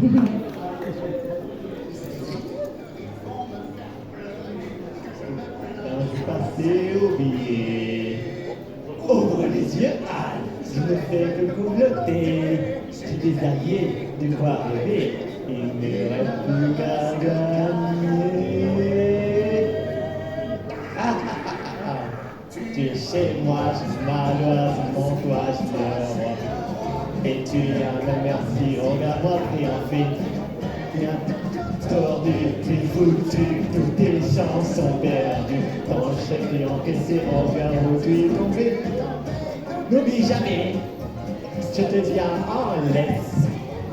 Un passé oublié. Ouvre les yeux, Anne. Je ne fais que comploter. Tu es allié de voir rêver. Il ne reste plus qu'à gagner. Tu es chez moi, je malheureusement toi je meurs. Et tu viens me merci, regarde-moi triompher. Bien tordu, t'es foutu, toutes tes chances sont perdues. Ton chèque est encaissé, regarde où tu es tombé. N'oublie jamais, je te viens en laisse.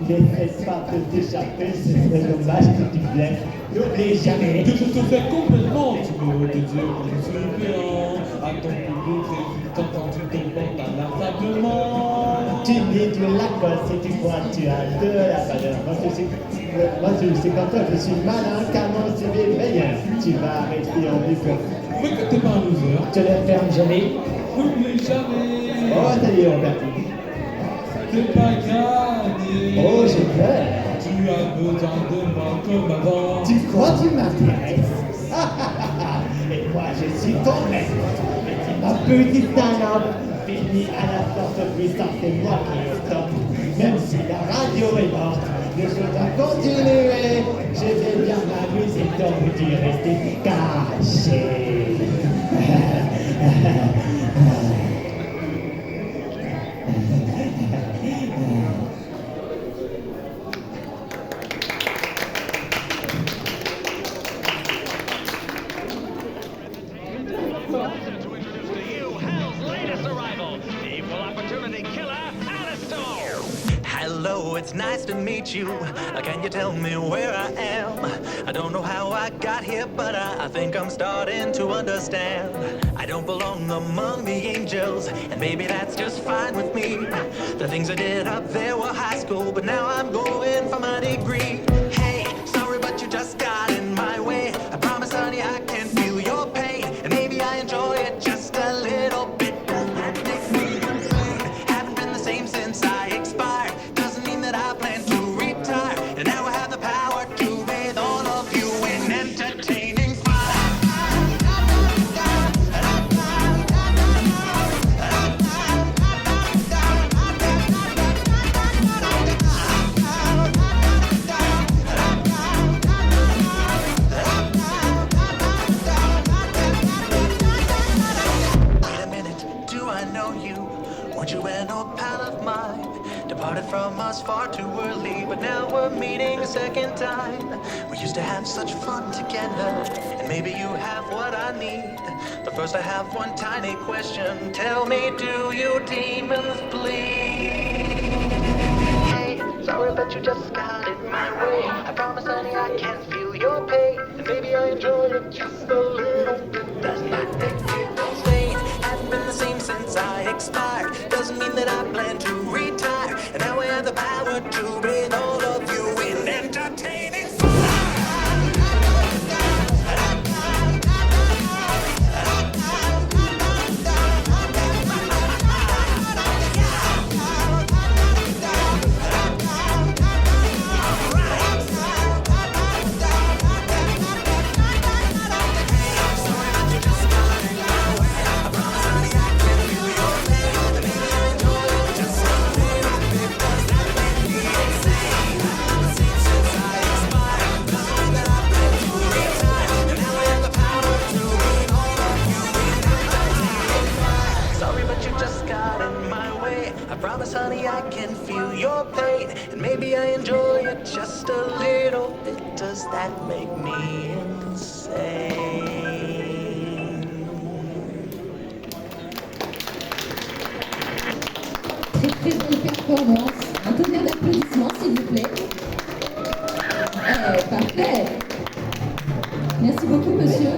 Laisse pas te t'échapper, ce serait dommage que tu blesses. N'oublie jamais que je te fais complètement Thibaut, tes yeux comme suppléant. À ton public résultant quand tu te portes inlassablement. tu dis de la colle si tu crois que tu as de la valeur. Moi je sais quand toi je suis malin car mon CV est meilleur. Tu vas rester en biffe. Mais que t'es pas un loser. Je le ferme jamais. N'oublie jamais. Oh salut Roberti. C'est pas gagné. Oh j'ai peur. Tu as besoin de moi comme avant. Tu crois que tu m'intéresses? Et moi je suis ton maître. Ma petite salope, fini à la force puissante, c'est moi qui est top. Même si la radio est morte, les choses vont continuer. Je vais bien m'amuser donc tu rester caché. Hello, it's nice to meet you. Can you tell me where I am? I don't know how I got here, but I think I'm starting to understand. I don't belong among the angels, and maybe that's just fine with me. The things I did up there were high school, but now I'm going for my degree. Hey, sorry, but you just got in my way. I promise, honey, I can feel your pain, and maybe I enjoy it just a little bit. That makes me insane. Haven't been the same since I expired. Doesn't mean that I plan to retire, and now I have the power to bathe all of you in entertaining fire. Wait a minute, do I know you? Weren't you an old pal of mine? Departed from us far too early, but now we're meeting a second time. We used to have such fun together, and maybe you have what I need. But first I have one tiny question. Tell me, do you demons bleed? Hey, sorry, but you just got in my way. I promise, honey, I can feel your pain, and maybe I enjoy it just a little bit. Does that make me insane? Haven't been the same since I expired. Doesn't mean that I plan to retire, and now I have the power to bathe all of you in entertaining fire. Sorry, but you just got in my way. I promise, honey, I can feel your pain, and maybe I enjoy it just a little bit. Does that make me insane? Très très belle performance. Un tonnerre d'applaudissements s'il vous plaît. Parfait. Merci beaucoup monsieur.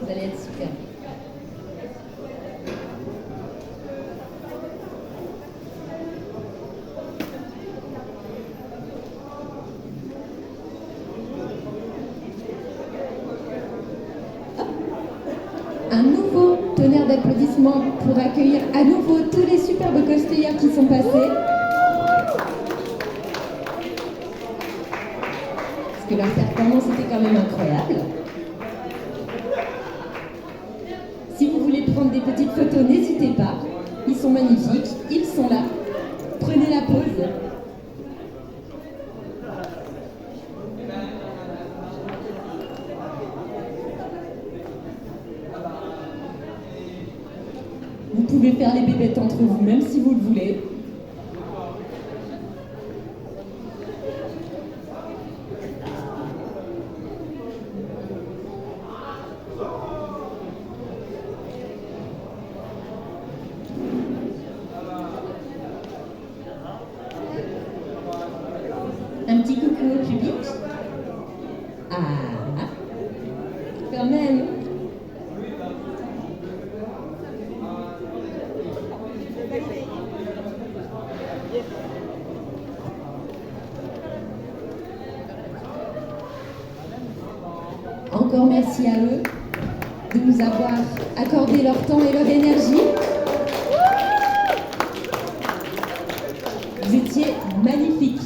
Vous allez être super. Un nouveau tonnerre d'applaudissements pour accueillir à nouveau tous les superbes cosplayers qui sont passés. Parce que leur performance était quand même incroyable. Si vous voulez prendre des petites photos, n'hésitez pas. Ils sont magnifiques, ils sont là. Prenez la pause. Vous pouvez faire les bébêtes entre vous, même si vous le voulez. Un petit coucou au public. Ah, quand même. Encore merci à eux de nous avoir accordé leur temps et leur énergie. Vous étiez magnifiques.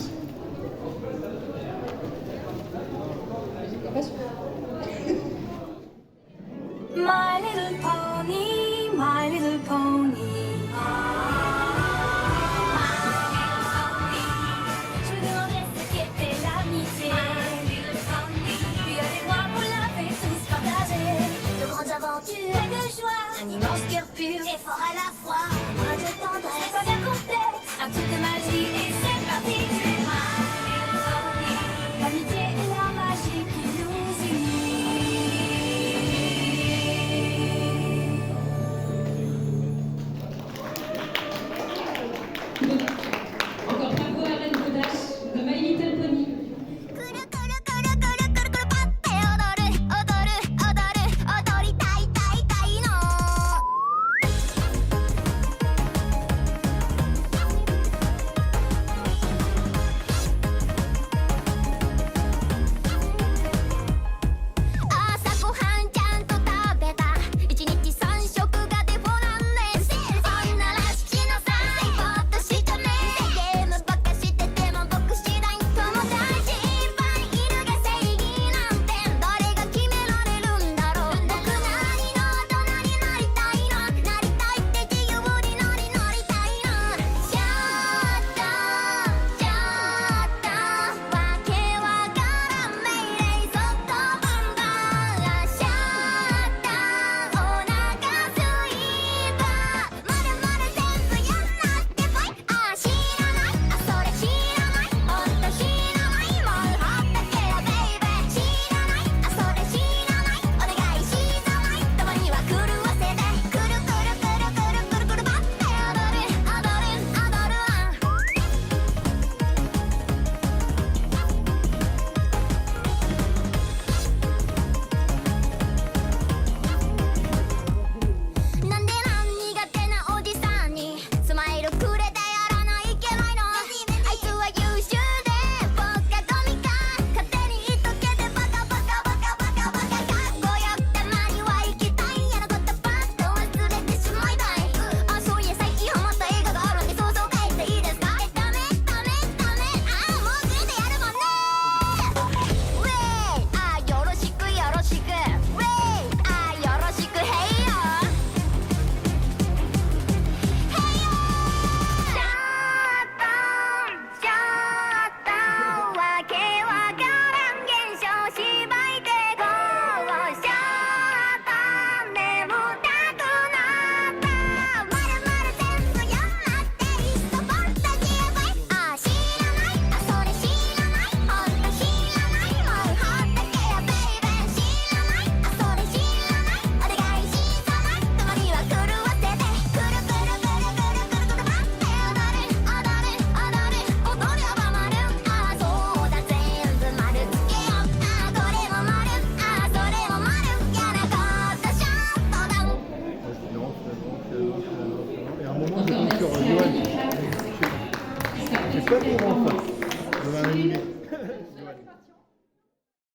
My little pony, my little pony. Je me demandais ce qu'était l'amitié. Puis avec moi, on l'avait tous partagé. De grandes aventures, plein de joie. Un immense cœur pur et fort à la fois. Moins de tendresse, pas bien complexe. Un peu de magie et c'est parti. L'amitié et la magie qui nous unit. Encore bravo à Reine Godache de My Little Pony. très grand fan.